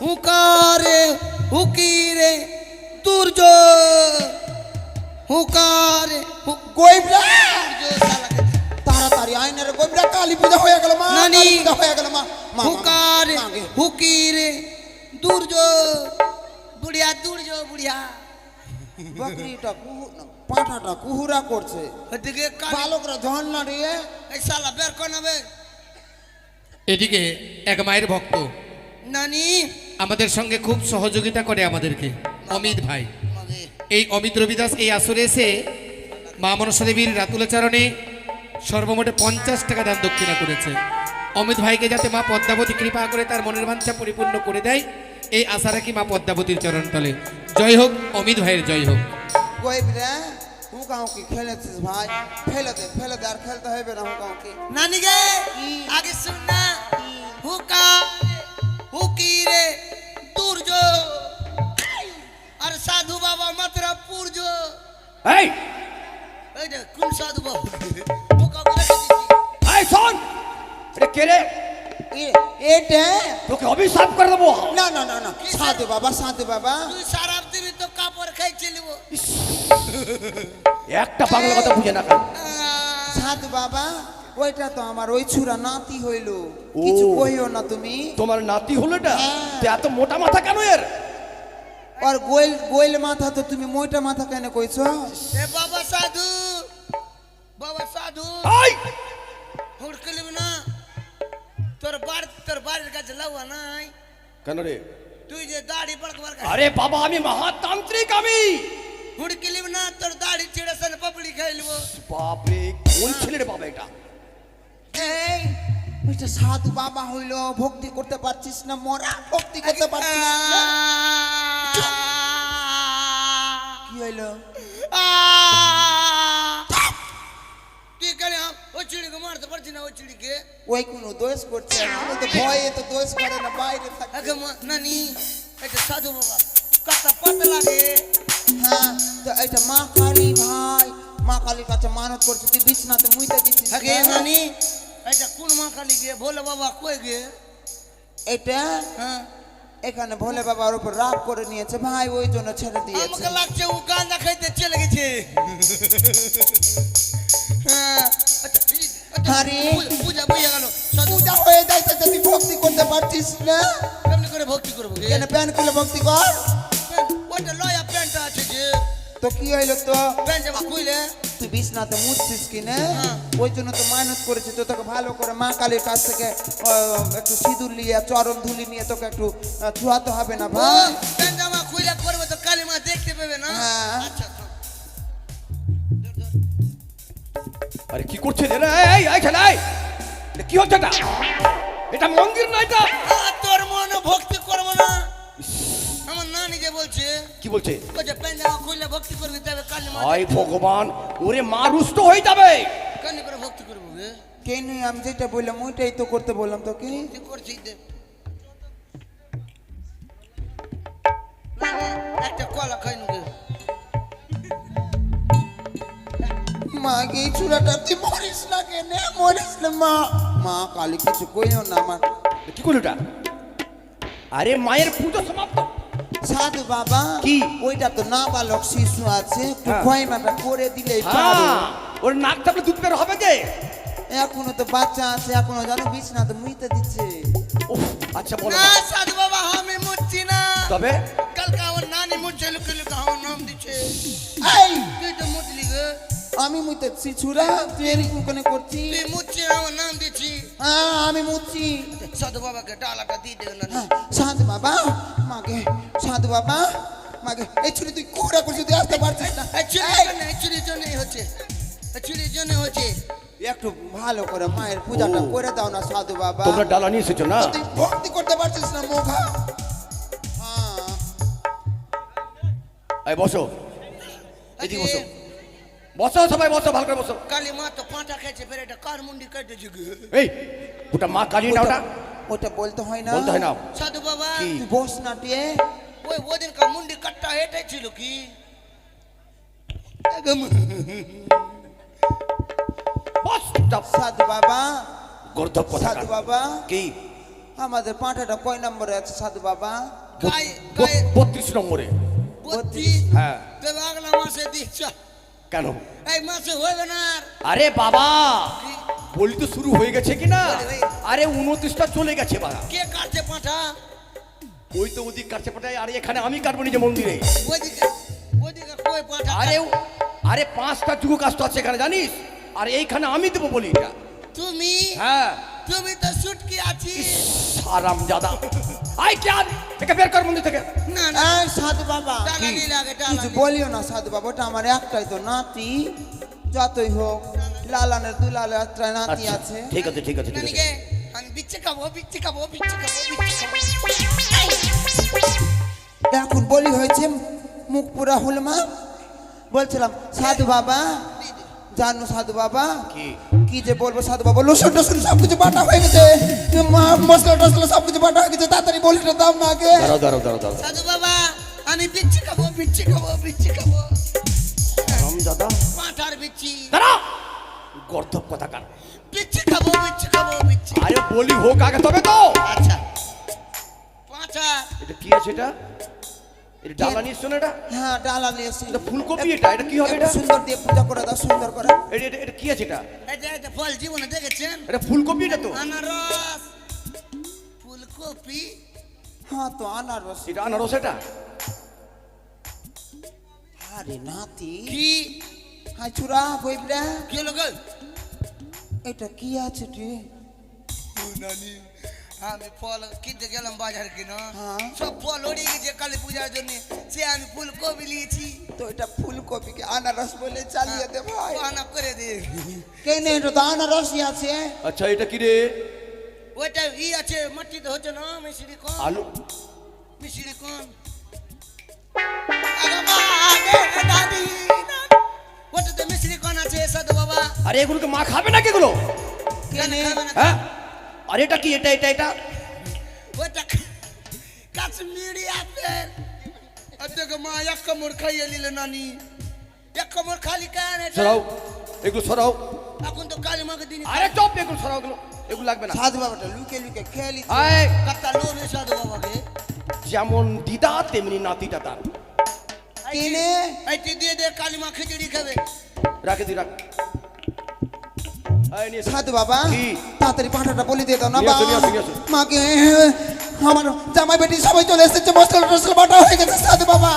হুকারে হুকিরে দুর্যোগ হুকারে গোইবরা তাড়াতাড়ি আইনের গোইবরা কালী পূজা হয়ে গেল মা নানি কালী পূজা হয়ে গেল মা হুকারে হুকিরে দুর্যোগ বুড়িয়া দুর্যোগ বুড়িয়া বকরিটা পাঁঠাটা কুহুরা করছে এদিকে বালকরা ঝন না রে এই শালা বের কর না বে এদিকে এক মায়ের ভক্ত নানি আমাদের সঙ্গে খুব সহযোগিতা করে আমাদেরকে অমিত ভাই। এই অমিত রবিদাস এই আসরে এসে মা মনসা দেবীর রাতুলাচরণে সর্বমোটে 50 টাকা দান দক্ষিণা করেছে। অমিত ভাইকে যাতে মা পদ্মাবতী কৃপা করে তার মনের বাঞ্ছা পরিপূর্ণ করে দেয় এই আশা রাখি মা পদ্মাবতীর চরণ তলে। জয় হোক অমিত ভাইয়ের জয় হোক। গোইবরা হুকাও কি খেলেছিস ভাই ফেলে দে আর খেলতে হবে না হুকাও কি নানি গে আগে শুন না হুকা হুকিরে দুর্যোগ আর সাধু বাবা মাত্রা পূর্য এই এই যে কোন সাধু বাবা হুকা করে দিছি এই শোন এটা কে রে এটা তোকে অভিশাপ করে দেবো। না না না না সাধু বাবা তুই সারাপ দিবি তো কাপড় খাইছিলি ও একটা পাগলা কথা বুঝে না কেন? সাধু বাবা ওইটা তো আমার ওই ছুরা নাতি হইল কিছু কইও না তুমি তোমার নাতি হলো এটা হ্যাঁ। তো এত মোটা মাথা কেন এর? আর গোইল গোইল মাথা তো তুমি মোটা মাথা কেন কইছো এ বাবা সাধু এই হুড়কলিব না তোর বাড়ির কাছে লাউয়া নাই কেন রে? তুই যে দাড়ি পড়কবার আরে বাবা আমি মহাতান্ত্রিক আমি। হুড়কলিব না তোর দাড়ি ছিড়েছেন পাপড়ি খাইলব বাপ রে কোন ছেলে রে বাবা এটা? এই ওইটা সাধু বাবা হইল ভক্তি করতে পারছিস না মোরা ভক্তি করতে পারছিস না কি হইলো তুই কেন ওই চিড়িকে মারতে পারছি না ওই চিড়িকে ওই কোনো দোষ করছে আমি তো ভয়ে তো দোষ করে না বাইরে থাকে আগে নানি এটা সাধু বাবা কত পাতা লাগে হ্যাঁ তো এটা মা কালী ভাই মা কালীর কাছে মানত করছে তুই বিছনাতে মুইতে দিছিস আগে নানি এটা কোন মা কালী গে ভোলে বাবা কই গে এটা হ্যাঁ এখানে ভোলে বাবার উপর রাগ করে নিয়েছে ভাই ওই জন্য ছেড়ে দিয়েছে আমাকে লাগছে ও গাঁজা খাইতে চলে গেছে হ্যাঁ আচ্ছা আরে পূজা বইয়া গেল সাধু পূজা হয়ে যাইতে যদি ভক্তি করতে পারছিস না কেমনি করে ভক্তি করবো গে কেন প্যান খুলে ভক্তি কর ওটা লয়া প্যান্টটা আছে যে তো কি হইলো তো প্যান্ট জামা কইলে তুই বিছনাতে মুছছিস কি না ওই জন্য তো মানত করেছে তো তোকে ভালো করে মা কালীর কাছ থেকে একটু সিঁদুর নিয়ে চরণ ধুলি নিয়ে তোকে একটু ছুয়াতে হবে না ভাই প্যান্ট জামা কইলে করবে তো কালী মা দেখতে পাবে না হ্যাঁ। আচ্ছা আরে কি করছে রে? এই এই ছেলে এই এটা কি হচ্ছে এটা? এটা মন্দির না এটা? তোর মনে ভক্তি করবো না আমার নানি যে বলছে কি বলছে? যে প্যান্ট জামা কইলে ভক্তি করবি তবে কালী মা হায় ভগবান ওরে মা রুষ্ট হয়ে যাবে। কেমনি করে ভক্তি করবো গে কেন আমি যেটা বললাম ওইটাই তো করতে বললাম তোকে তুই করছিস দে একটা কলা খাইনু গে মা গে এই চূড়াটা তুই মরিস না কেন মরিস না মা মা কালী কিছু কইও না আমার কি করলো এটা? আরে মায়ের পুজো সমাপ্ত। সাধু বাবা কি? ওইটা তো নাবালক শিশু আছে একটু হ্যাঁ। খয়মাটা করে দিলেই পারো হ্যাঁ ওর নাক চাপলে দুধ বের হবে যে। এখনো তো বাচ্চা আছে এখনো জানো বিছনাতে মুইতে দিচ্ছে উফ, আচ্ছা বলো না সাধু বাবা আমি মুচ্ছি না তবে কালকে আমার নানি মুচ্ছে লুকে লুকে আমার নাম দিচ্ছে এই তুই তো মুতলি গে আমি মুইতেছি ছুরা তুই এরকম কেন করছিস তুই মুচ্ছে আমার নাম দিচ্ছি হ্যাঁ আমি মুচ্ছি সাধু বাবাকে ডালাটা দিয়ে দেবে না হ্যাঁ, সাধু বাবা মাকে সাধু বাবা মাকে এই ছুরি তুই কোহরা করছিস তুই আসতে পারছিস না চুরির জন্যই হচ্ছে চুরির জন্য হচ্ছে একটু ভালো করে মায়ের পূজাটা করে দাও না সাধু বাবা তোমরা ডালা নিয়ে এসেছো না? তুই ভক্তি করতে পারছিস না মোঘা হ্যাঁ এই বসো এদিকে বসো বসো সবাই বসো ভালো করে বসো। কালী মা তো পাঁটা খেয়েছে ফের এটা কার মুন্ডি কেটেছে গে এই ওটা মা কালী না ওটা? ওটা বলতে হয় না বলতে হয় না। সাধু বাবা কি? তুই বস না টিয়ে ওই ওদিন কা মুন্ডি কাটটা হেঁটে ছিল কি বস চুপচাপ। সাধু বাবা গর্ধব কথা সাধু বাবা কি? আমাদের পাঁঠাটা কয় নম্বরে আছে সাধু বাবা? গায়ে গায়ে 32 নম্বরে। 32। হ্যাঁ। তবে আগলা মাসে দিচ্ছ, কেন? এই মাসে হইবে না আর। আরে বাবা, বলি তো শুরু হয়ে গেছে কি না? বলি ভাই। আরে 29টা চলে গেছে বাবা। কে কাটছে পাঁঠা? ওই তো ওদিক কাটছে পাঠায়, আর এখানে আমি কাটবো নিজে মন্দিরে। ওইদিকে ওইদিকে কই পাঁঠা? আরে 5টা যুগ কাষ্ট আছে এখানে জানিস, আর এইখানে আমি দেবো বলি এটা। তুমি হ্যাঁ, তুমি তো ছুটকি আছি। আরাম জাদা। আই কেন একে বের কর মন্দির থেকে। না না, এই সাধু বাবা, টাকা নিলে আগে টাকা কিছু নিলে। বলিও না সাধু বাবা, ওটা আমার একটাই তো নাতি। যতই হোক লালানের দুলালের একটা নাতি আচ্ছা, আছে। ঠিক আছে ঠিক আছে ঠিক আছে। নানিকে আমি বিচ্ছে খাবো, বিচ্ছে খাবো, বিচ্ছে খাবো, বিচ্ছে খাবো। এখন বলি হয়েছে, মুখ পুরা হল মা। বলছিলাম সাধু বাবা, জানো সাধু বাবা কি? কি যে বলবো সাধু বাবা, রসুন টসুন সব কিছু বাটা হয়ে গেছে, মশলা টসলা সব কিছু বাটা হয়ে গেছে, তাড়াতাড়ি বলিটা দাও না আগে। দাঁড়াও। সাধু বাবা, আমি বিচ্ছে খাবো, বিচ্ছে খাবো, বিচ্ছে খাবো। আরাম জাদা। পাঁঠার বিচ্ছি। দাঁড়া, গর্ধব কথা কার। বিচ্ছে খাবো, বিচ্ছে খাবো, বিচ্ছে। আরে বলি হোক আগে তবে তো। আচ্ছা, পাঁঠা। এটা কি আছে এটা? এটা ডালা নিয়ে শোনো এটা। হ্যাঁ ডালা নিয়ে এসেছি। এটা ফুলকপি, এটা কি হবে একটু এটা? সুন্দর দিয়ে পূজা করে দাও, সুন্দর করে। এটা কি আছে এটা? এটা ফল জীবনে দেখেছেন? এটা ফুলকপি এটা তো। আনারস, ফুলকপি। হ্যাঁ তো আনারস। এটা আনারস এটা। আরে নাতি, কি হাই চূড়া বইবরা, কি হলো গো? এটা কি আছে রে? ও নানি, আমি ফল কিনতে গেলাম বাজার কিনা, হ্যাঁ। সব ফল উড়ে গেছে কালী পূজার জন্য, সে আমি ফুলকপি নিয়েছি। তো এটা ফুলকপিকে আনারস বলে চালিয়ে দে ভাই। বানা করে দে। কেন এটা তো আনারসই আছে। আচ্ছা এটা কি রে? ওইটা আছে মাটিতে হচ্ছে না, মিশ্রি কোন আলু। মিশ্রি কোন আগে দাদি না, ওটাতে মিশ্রি কোন আছে সাধু বাবা? আরে এগুলোকে মা খাবে নাকি এগুলো? কেন খাবে না? হ্যাঁ, আরে এটা কি? এটা ওটা কাশ্মীরি আপেল। আজকে মা এক কামড় খাইয়ে নিলে নানি, এক কামড় খালি কেন? সরাও এগুলো, সরাও। এখন তো কালী মাকে দিন। আরে চপ, এগুলো সরাও, এগুলো লাগবে না। সাধু বাবাটা লুকে লুকে খেলি। আয়, কাটা লোনে সাধু বাবাকে যেমন দিদা তেমনি নাতিটা তার। কেনে এইটি দিয়ে দে, কালী মা খিচুড়ি খাবে। রাখে দি, রাখ। আয় নিয়ে এসো। সাধু বাবা, কি? তাড়াতাড়ি পাঁঠাটা বলি দিয়ে দাও না নিয়ে আসো, বাবা। নিয়ে আসো, নিয়ে আসো। মাকে আমার জামাই বেটি সবাই চলে এসেছে, মশলা টসলা বাটা হয়ে গেছে সাধু বাবা।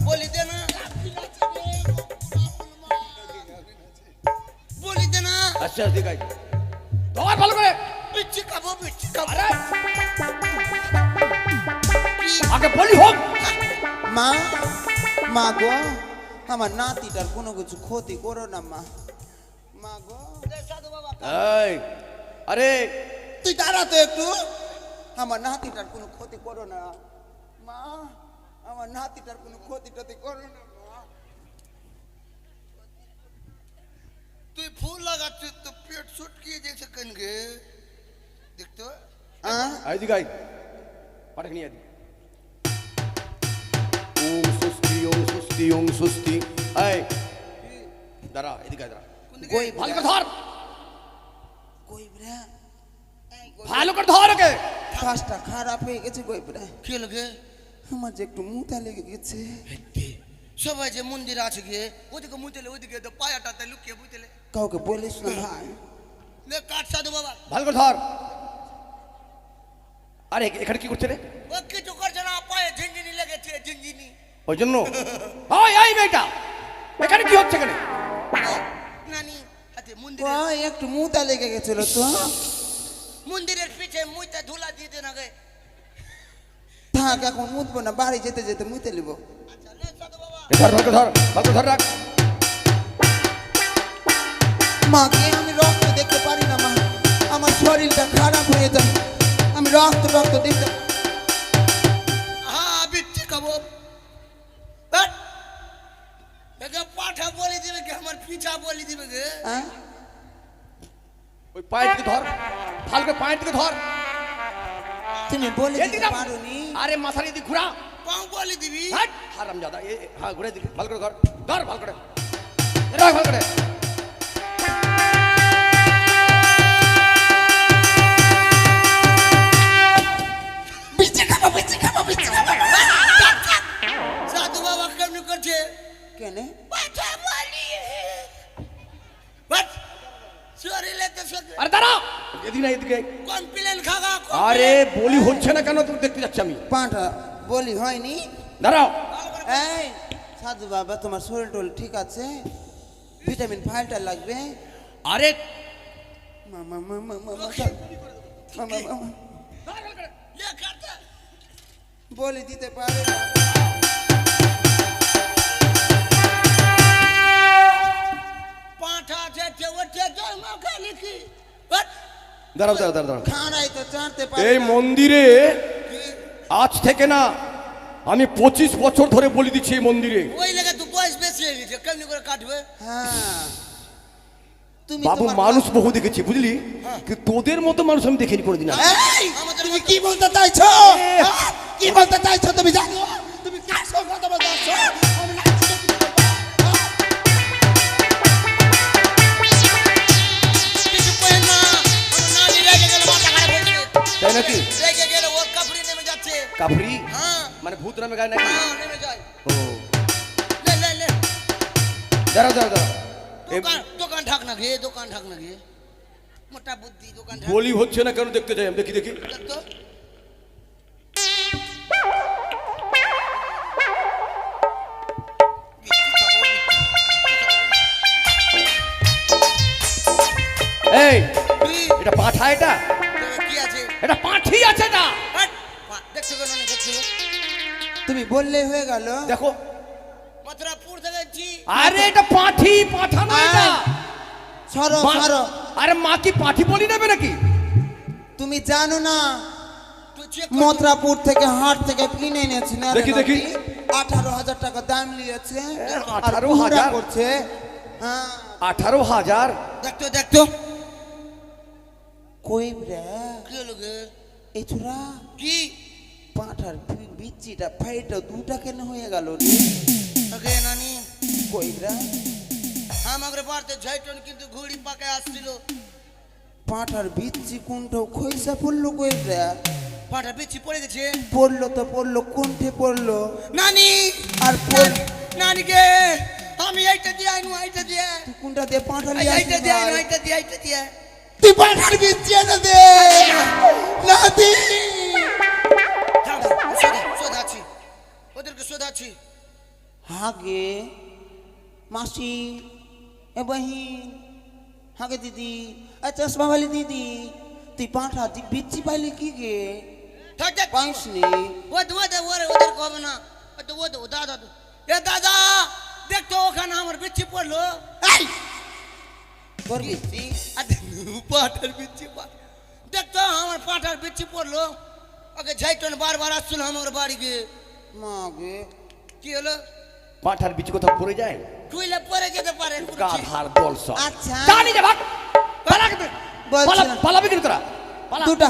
বলি দে না, বলি দে না। আচ্ছা ঠিক আছে, ধর ভালো করে। বিচ্ছি খাবো, বিচ্ছি খাবো। আরে কি? আগে বলি হোক। মা, মা গো, আমার নাতিটার কোনো কিছু ক্ষতি করো না মা। মা গো, দে সাধু বাবা। এই, আরে তুই দাঁড়া তো একটু। আমার নাতিটার কোনো ক্ষতি করো না মা, আমার নাতিটার কোনো ক্ষতি টতি করো না মা। তুই ফুল লাগাচ্ছিস তো পেট ছুটকিয়ে যেছে কেন গে? দেখতো হ্যাঁ আই দি গাই পাঠাক নিয়ে আদি। ওম সুস্তি, ওম সুস্তি, ওম সুস্তি। এই দাঁড়া, এদিকে আয়, দাঁড়া। কই ভালো করে ধর, কই বড়া, ভালো করে ধর ওকে। কাজটা খারাপ হয়ে গেছে কই বড়া। কি হলো গে? আমার যে একটু মুতা লেগে গেছে। সবাই যে মন্দিরে আছে গিয়ে ওদিকে মুতেলে, ওইদিকে তো পায়াটাতে লুকিয়ে মুতেলে। কাউকে বলিস না ভাই। লে কাট সাধু বাবা। ভালো করে ধর। আরে এখানে কি করছে রে? ও কিছু করছে না, পায়ে ঝিনঝিনি লেগেছে, ঝিনঝিনি। ওই জন্য ওই এই মেয়েটা এখানে কি হচ্ছে এখানে? নানি হাতে ও মন্দিরে, একটু মুতা লেগে গেছিল তো। মন্দিরের পিছে মুইতে ধুলা দিয়ে দেন আগে। থাক এখন মুতবো না, বাড়ি যেতে যেতে মুতে নিব। আচ্ছা লে সাধু বাবা। ধর, ভালো করে ধর, ভালো করে ধর, রাখ। মাকে আমি রক্ত দেখতে পারি না মা, আমার শরীরটা খারাপ হয়ে যায়, আমি রক্ত দেখতে। হ্যাঁ বিচ্ছি খাবো। বাট একে পাঠা বলে দিবে কে, আমার পিছা বলে দিবে গে। হ্যাঁ ওই পায়ের দিকে ধর, ভালো করে পায়ের দিকে ধর। তুমি বলে এদিকে দিতে না। পারোনি। আরে মাথার এদিকে ঘুরা। পাও বলে দিবি। হাট হারামজাদা। হ্যাঁ ঘুরে দিকে, ভালো করে ধর, ধর ভালো করে, রাখ ভালো করে। সাধু বাবা কেমনি করছে কেনে পাঠা বলি বাট শরীরে তো আরে দাঁড়াও, এদিকে না এদিকে। কমপ্লেন খাগা আরে বলি হচ্ছে না কেন, তুমি দেখতে যাচ্ছি আমি। পাঁঠা বলি হয়নি। দাঁড়াও। এই সাধু বাবা, তোমার শরীর টল ঠিক আছে? ভিটামিন ফাইলটা লাগবে। আরে মামা মামা মামা মামা মামা বলি দিতে পারে না। পাঠা যেতে ওঠে জন্ম খালি কি দাঁড়াও দাঁড়াও দাঁড়াও। খাড়াই তো চাঁদতে পারে এই না। মন্দিরে আজ থেকে না, আমি 25 বছর ধরে বলি দিচ্ছি এই মন্দিরে। ওই লেগে তুই বয়স বেশি হয়ে গেছে, কেমনি করে কাটবে? হ্যাঁ তুমি বাবু তোমার মানুষ বহু দেখেছি বুঝলি, কিন্তু তোদের মতো মানুষ আমি দেখিনি কোনোদিন। এই, আমাদের তুমি মতো- কি বলতে চাইছো? হ্যাঁ? কি বলতে চাইছো তুমি জানো? তুমি কার সঙ্গে কথা বলতে আসছো? আমি না কিছু কিছু বলবো। কিছু কইেন না, আমার নানি রেগে গেলে মাথা খারাপ হয়ে যাবে। তাই নাকি? রেগে গেলে ওর কাপড়ি নেমে যাচ্ছে। কাবরি হ্যাঁ মানে ভূত নামে গায় নাকি? হ্যাঁ নেমে যায়। ও লে লে লে দাঁড়াও দাঁড়াও দাঁড়াও। দোকান ঢাক না গে, দোকান ঢাক না গে, মোটা বুদ্ধি দোকান ঢাক। বলি হচ্ছে না কেন দেখতে যাই আমি, দেখি দেখি। দেখ তো। এই তুই এটা পাঁঠা, এটা কি আছে? এটা পাঁঠি আছে না? হাট! দেখছো কেন না দেখছো? তুমি বললে হয়ে গেল। দেখো, মথুরাপুর থেকে এসেছি। আরে এটা পাঁঠি, পাঁঠা নয় এটা। সরো মা- সরো। আরে মা কি পাঁঠি বলি নেবে নাকি? তুমি জানো না তুই চেক মথুরাপুর থেকে হাট থেকে কিনে এনেছি না দেখি, দেখি। 18,000 টাকা দাম নিয়েছে। আর 18,000 পুরা করছে। হ্যাঁ 18,000। দেখতো দেখতো কই রে কি হলো গে? এই ছোড়া কি পাঁঠার বিচিটা ফাইটা দুটা কেন হয়ে গেল রে? আগে নানি কই রে আমাদের বাড়িতে ঝাইটন কিন্তু ঘুড়ি পাকে আসছিল। পাঁঠার বিচি কোনটা খইসা পড়লো কই রে? পাটা বিচি পড়ে গেছে। পড়লো তো পড়লো, কোনঠে পড়লো? নানি আর পড় নানি গে আমি এইটা দিয়ে আইনু, এইটা দিয়ে তুই কোনটা দিয়ে পাঁঠা লিয়ে এইটা দিয়ে আইনু, আসিস? এইটা দিয়ে এইটা দিয়ে তুই পাঁঠার বিচি এনে দে নাতি। শোধাচ্ছি ওদেরকে শোধাচ্ছি। হাগে মাসি এ বহিন, হাগে দিদি, চশমা वाली দিদি, তুই পাঁঠা বিচি পাইলি কি গে? থাক থাক পাইসনি? ওদের কবে না ও দাদা এ দাদা দেখতো ওখানে আমার বিচ্ছি পড়লো। এই তোর বিচি? পাটার বিচ্ছি দেখতো আমার পাটার বিচ্ছি পড়লো। ওকে ঝাইটন বারবার আসছিল আমার বাড়ি গিয়ে। মাগে কি হলো? পাঁঠার বিচি কোথাও পড়ে যায়? টুইলে পরে যেতে পারে। গাধার দল সব। আচ্ছা জানি যে ভাগ পালা কেন? বলছিলাম। পালাবি কেন তোরা? পালা দুটা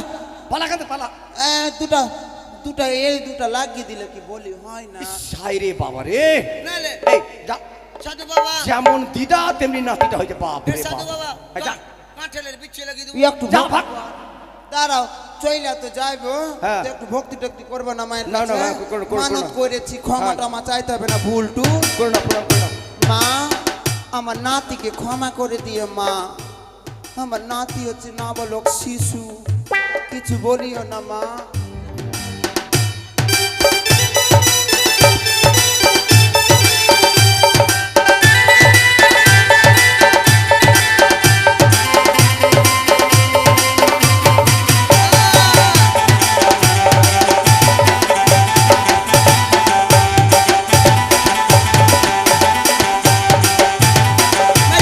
পালা কেন? পালা। দুটা দুটা এই দুটা লাগিয়ে দিলে কি বলি হয় না? সাই রে বাবা রে। নালে এই যা, সাধু বাবা যেমন দিদা তেমনি নাতিটা হয়েছে। বাপ এ রে সাধু বাপ। বাবা এই যা কাঁঠালের বিচ্ছি লাগিয়ে দেবো। তুই একটু যা ভাগ। দাঁড়াও, চইলা তো যাইবো, হ্যাঁ। তো একটু ভক্তি টক্তি করবো না মায়ের না, না, কাছে? না, করো, মানত না। করেছি, ক্ষমা হ্যাঁ। টমা চাইতে হবে না, ভুল টু। করো না, প্রণাম করো না। মা আমার নাতিকে ক্ষমা করে দিও মা। আমার নাতি হচ্ছে নাবালক শিশু, কিছু বলিও না মা।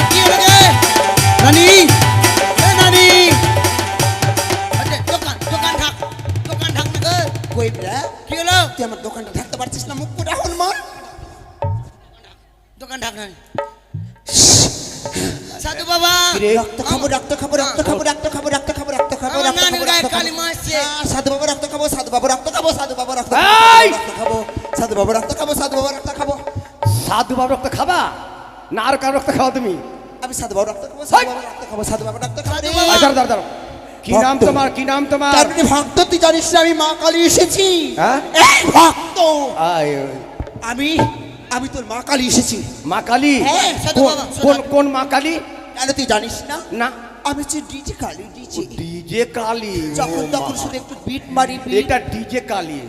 কি হলো গে? নানি এ নানি দোকান ঢাক না গে। কই রে কি হলো? তুই আমার দোকানটা থাকতে পারছিস না? মুখ পুরা হন মন। দোকান ঢাক নানি। সাধু বাবা রক্ত খাবো, রক্ত খাবো, রক্ত খাবো, রক্ত খাবো, রক্ত খাবো, রক্ত খাবো, আমার রক্ত নানির খাবো, গায়ে রক্ত কালি খাবো। মারছে। সাধু বাবা রক্ত খাবো, সাধু বাবা রক্ত খাবো, সাধু বাবা রক্ত এই! খাবো, সাধু বাবা রক্ত খাবো, সাধু বাবা রক্ত খাবো। সাধু বাবা রক্ত খাবা না আর কার রক্ত খাওয়া তুমি? আমি সাধু বাবা রক্ত খাবো, সাধু বাবা রক্ত খাবো, সাধু বাবা রক্ত খাবো রে। সাধু বাবা। দাঁড়াও দাঁড়াও দাঁড়াও। কি নাম তোমার, কি নাম তোমার? তার মানে ভক্ত, তুই জানিস না আমি মা কালী এসেছি? হ্যাঁ? এই ভক্ত, আয়, আমি আমি তোর মা কালী এসেছি। মা কালী? হ্যাঁ, সাধু কোন- বাবা, কোন কোন মা কালী? কেন তুই জানিস না? না। আমি হচ্ছে DJ Kali, DJ. DJ Kali? যখন তখন শুধু একটু বিট মারি, beat। এটা ডিজে কালী?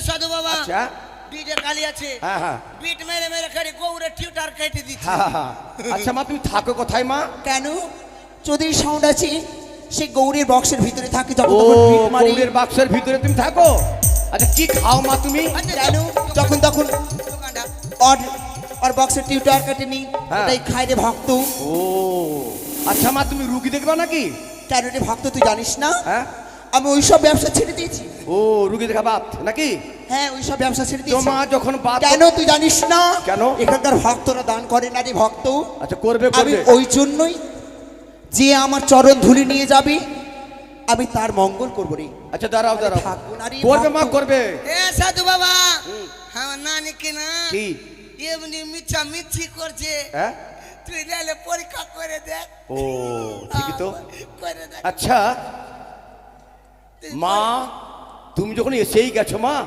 সাধু বাবা, আচ্ছা। ডিজে কালি আছে, হ্যাঁ হ্যাঁ বিট মেরে মেরে খালি গৌরে টিউটার কেটে দিচ্ছে। হ্যাঁ হ্যাঁ। আচ্ছা মা, তুমি থাকো কোথায় মা? কেন? যদি সাউন্ড আছে সে গৌরীর বক্সের ভিতরে থাকে, যখন ও, তখন বিট মারি। গৌরের বাক্সের ভিতরে তুমি থাকো? আচ্ছা কি খাও মা তুমি? কেন? যখন তখন দোকানটা ওর ওর বক্সের টিউটার কেটে নি, হ্যাঁ। ওটাই খাই রে ভক্ত। ও আচ্ছা মা, তুমি রুগী দেখবা নাকি? কেন রে ভক্ত, তুই জানিস না হ্যাঁ। আমি ওইসব ব্যবসা ছেড়ে দিয়েছি। ও, রুগী দেখা বাত নাকি? হ্যাঁ, ওইসব ব্যবসা ছেড়ে তো দিয়েছি। মা যখন বাত, কেন তুই জানিস না? কেন? এখানকার ভক্তরা দান করে না রে ভক্ত। আচ্ছা করবে আমি করবে। ওই জন্যই, যে আমার চরণ ধুলি নিয়ে যাবে আমি তার মঙ্গল করবো রে। আচ্ছা দাঁড়াও দাঁড়াও, থাকবো না রে করবে মা ভক্ত। করবে। এ সাধু বাবা, আমার নানি কি না কি? এমনি মিছা মিছি করছে, হ্যাঁ? তুই লেলে পরীক্ষা করে দেখ। ও ঠিকই তো। করে দেখ। আচ্ছা মা, তুমি যখন এসেই গেছো মা,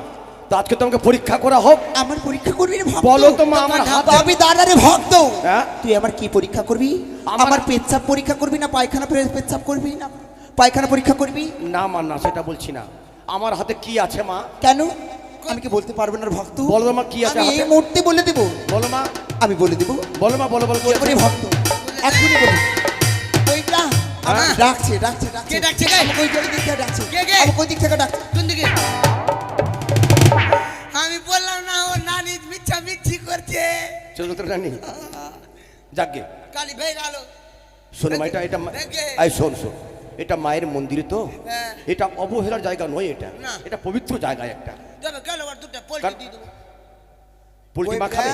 তো আজকে তোমাকে পরীক্ষা করা হোক। আমার পরীক্ষা করবি রে ভক্ত? বলো তো মা, আমার হাতে। আমি দাঁড়া রে ভক্ত। হ্যাঁ? তুই আমার কি পরীক্ষা করবি? আমার- আমার পেচ্ছাপ পরীক্ষা করবি না পায়খানা পেচ্ছাপ করবি না পায়খানা পরীক্ষা করবি? না মা না, সেটা বলছি না। আমার হাতে কি আছে মা? কেন? আমি কি বলতে পারবো না রে ভক্ত? বলো মা, কি আছে আমি এই হাতে? মুহূর্তে বলে দেবো। বলো মা, আমি বলে দেবো। বলো মা, বলো বলো কি বলবো আছে? রে ভক্ত, এখনই বলি। ওইটা হ্যাঁ। ডাকছে ডাকছে কে ডাকছে কে? আমাকে ওই দিক থেকে ডাকছে। কে কে? আমাকে ওই দিক থেকে ডাকছে। কোন দিকে? আমি বললাম না ও নানি মিছা মিছি করছে। চলো তো রানী, যাকে কালি ভাই আলো। শোনো মা, এটা এটা দেখে। আই শোন শোন, এটা মায়ের মন্দিরে তো, হ্যাঁ। এটা অবহেলার জায়গা নয়, এটা না। এটা পবিত্র জায়গা একটা। যাবে গেল আর দুটো পোল্ট্রি কার- দিয়ে দেবো। পোল্ট্রি মা ওইটা, খাবে?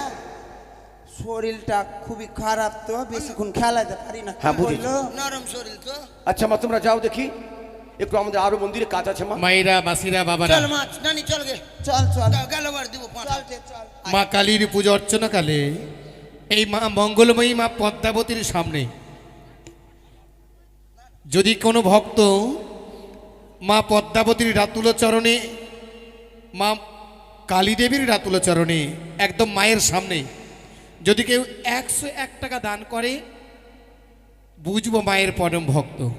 শরীরটা খুবই খারাপ তো, বেশিক্ষণ খেলাতে পারি না। হ্যাঁ, কি বুঝেছি। বললো? নরম শরীর তো। আচ্ছা মা, তোমরা যাও দেখি, একটু আমাদের আরো মন্দিরে কাজ আছে মা। মায়েরা, মাসিরা, বাবারা, চল মাছ নানি চল গে। চল চল গেল আর দিব পাঁচ। চল রে, চল। মা কালীর পুজো অর্চনা কালে এই মা মঙ্গলময়ী মা পদ্মাবতীর সামনে যদি কোনো ভক্ত মা পদ্মাবতীর রাতুল চরণে, মা কালীদেবীর রাতুল চরণে, একদম মায়ের সামনে যদি কেউ 101 টাকা দান করে, বুঝবো মায়ের পরম ভক্ত।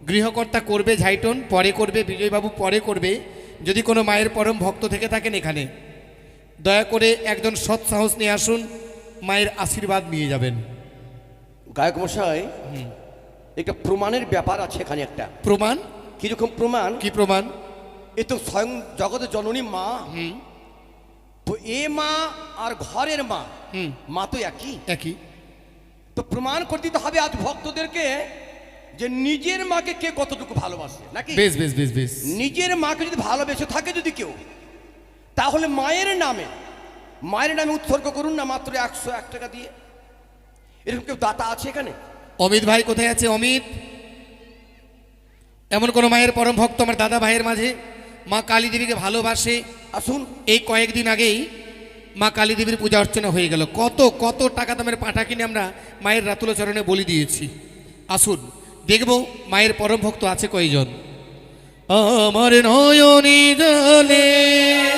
গৃহকর্তা করবে ঝাইটন, পরে করবে বিজয়বাবু, পরে করবে। যদি কোনো মায়ের পরম ভক্ত থেকে থাকেন এখানে, দয়া করে একজন সৎ সাহস নিয়ে আসুন, মায়ের আশীর্বাদ নিয়ে যাবেন। গায়ক মশাই, একটা প্রমাণের ব্যাপার আছে এখানে একটা। প্রমাণ? কিরকম প্রমাণ? কি প্রমাণ? এ তো স্বয়ং জগতের জননী মা। হুম তো এ মা আর ঘরের মা, হুম মা তো একই। একই। তো প্রমাণ করে দিতে হবে আজ ভক্তদেরকে যে নিজের মাকে কে কতটুকু ভালোবাসে, নাকি? বেশ বেশ বেশ বেশ। নিজের মাকে যদি ভালোবেসে থাকে যদি কেউ, তাহলে মায়ের নামে উৎসর্গ করুন না, মাত্র 101 টাকা দিয়ে। এরকম কেউ দাতা আছে এখানে? অমিত ভাই কোথায় আছে? অমিত, এমন কোনো মায়ের পরম ভক্ত আমার দাদা ভাইয়ের মাঝে মা কালী দেবীকে ভালোবাসে? আসুন। এই কয়েকদিন আগেই মা কালী দেবীর পূজা অর্চনা হয়ে গেল। কত কত টাকা দামের পাঁঠা কিনে আমরা মায়ের রাতুল চরণে বলি দিয়েছি। আসুন দেখব মায়ের পরম ভক্ত আছে কয়জন। আমার নয়নী জলে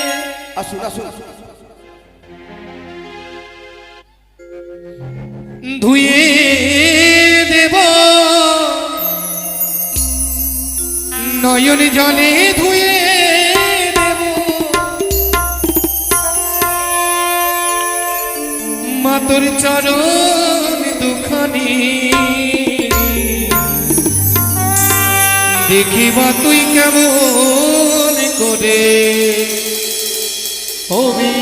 আসুন আসুন আসুন। ধুয়ে দেব, নয়ন জলে ধুয়ে দেব, মাতর চরণ দুখানি, দেখিবা তুই কেমন করে হবি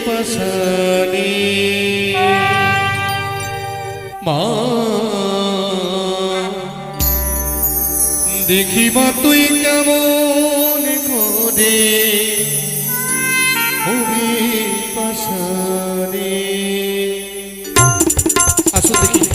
পাশানি। মা দেখিবা তুই কেমন করে হবি পাশানি। আসুন দেখি।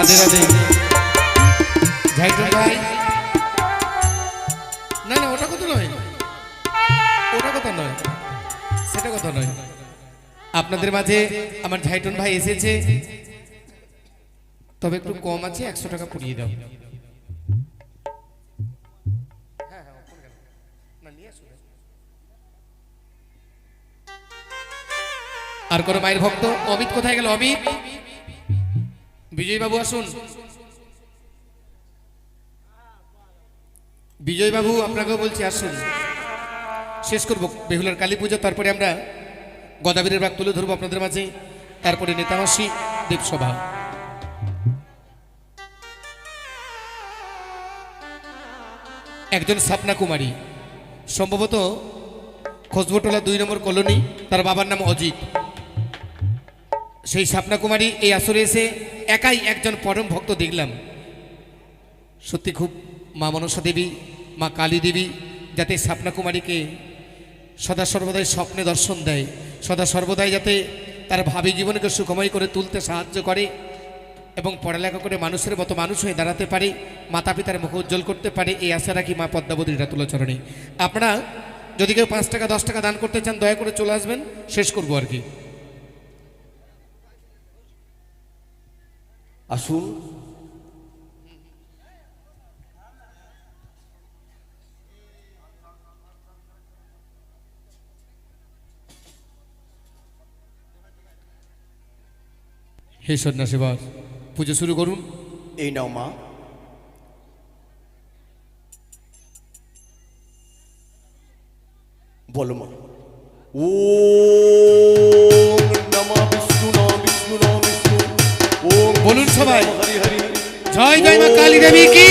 রাধে রাধে। ঝাইটুল ভাই, না না ওটা কথা নয়, ওটা কথা নয়, সেটা কথা নয়। আপনাদের মাঝে আমার ঝাইটুল ভাই এসেছে, তবে একটু কম আছে, 100 টাকা পুড়িয়ে দাও। আর কোন মায়ের ভক্ত? অমিত কোথায় গেল? অমিত, বিজয় বাবু আসুন। বিজয় বাবু আপনাকেও বলছি আসুন। শেষ করব বেহুলার কালী পুজো, তারপরে আমরা গদাবীরের বাগ তুলে ধরবো আপনাদের মাঝে, তারপরে নেতামাসি দেবসভা। একজন স্বপ্না কুমারী, সম্ভবত খোঁজবটোলা 2 নম্বর কলোনি, তার বাবার নাম অজিত। সেই স্বপ্না কুমারী এই আসরে এসে একাই একজন পরম ভক্ত দেখলাম। সত্যি খুব মা মনসা দেবী, মা কালী দেবী যাতে স্বপ্না কুমারীকে সদা সর্বদাই স্বপ্নে দর্শন দেয়, সদা সর্বদাই যাতে তার ভাবী জীবনকে সুখময় করে তুলতে সাহায্য করে এবং পড়ালেখা করে মানুষের মতো মানুষ হয়ে দাঁড়াতে পারে, মাতা পিতার মুখ উজ্জ্বল করতে পারে, এই আশা রাখি মা পদ্মাবতীর রাতুলচরণে। আপনারা যদি কেউ 5 টাকা 10 টাকা দান করতে চান দয়া করে চলে আসবেন, শেষ করবো আর কি। আসুন। হে সন্ন্যাসীবার, পুজো শুরু করুন। এই নাও মা। বলো মা। ওম নমঃ বিষ্ণু নমঃ বিষ্ণু নমঃ বিষ্ণু। ওম বলুন সবাই। হরি হরি। জয় জয় মা কালী দেবী কি,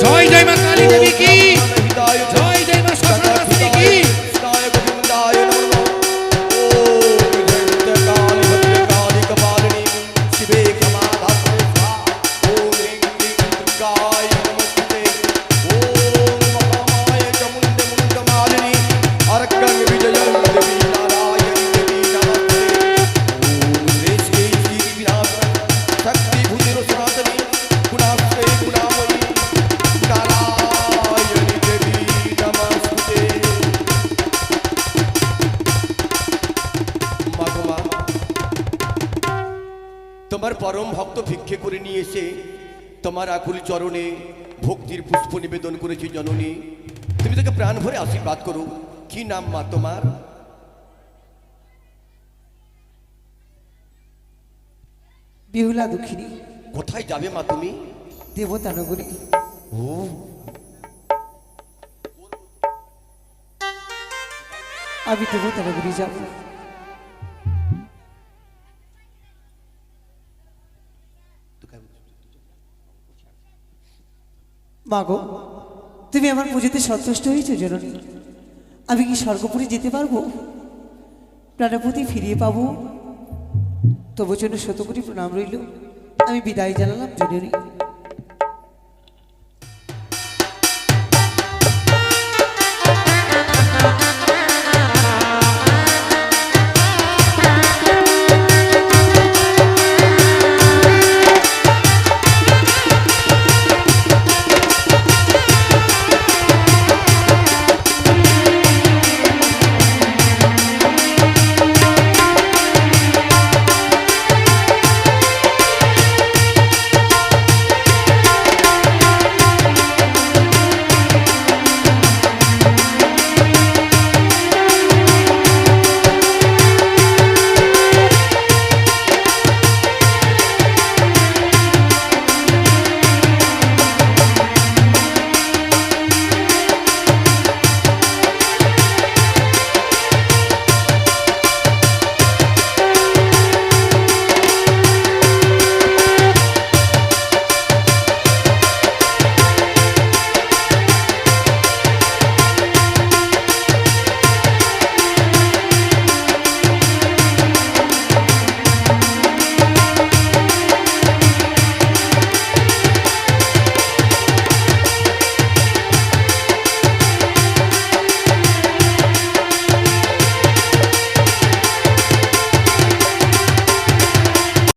জয় জয় মা কালী দেবী কি, জয় জয় মা শ্মশানবাসিনী কি। কৃষ্ণায় গোবিন্দায় নমঃ। ওম জয়ন্ত কালী ভদ্রকালী কপালিনী শিবে ক্ষমা ধাত্রে স্বাহা। ওম হ্রিং ক্লীং দুর্গায় নমস্তে। ওম মহামায়ে চামুণ্ডে মুণ্ডমালিনী অর্কং বিজয়ং দেবী নারায়ণী দেবী নমস্তে। ওম রেশে শ্রী বিনাশং শক্তি ভূতির সনাতনী গুণাশ্রয়ে গুণাময়ী নারায়ণী দেবী নমস্তে। মাগমা, তোমার পরম ভক্ত ভিক্ষে করে নিয়ে এসে তোমার আকুল চরণে ভক্তির পুষ্প নিবেদন করেছি জননী, তুমি তাকে প্রাণ ভরে আশীর্বাদ করো। কি নাম মা তোমার? বিহুলা দুঃখিনী, কোথায় যাবে মা তুমি? দেবতা নগরী। ও আমি দেবতা নগরী যাব। মাগো, তুমি আমার পুজোতে সন্তুষ্ট হয়েছো জননী। আমি কি স্বর্গপুরে যেতে পারবো? প্রাণপতি ফিরিয়ে পাবো? তবু জন্য শত কোটি প্রণাম রইল। আমি বিদায় জানালাম জননী।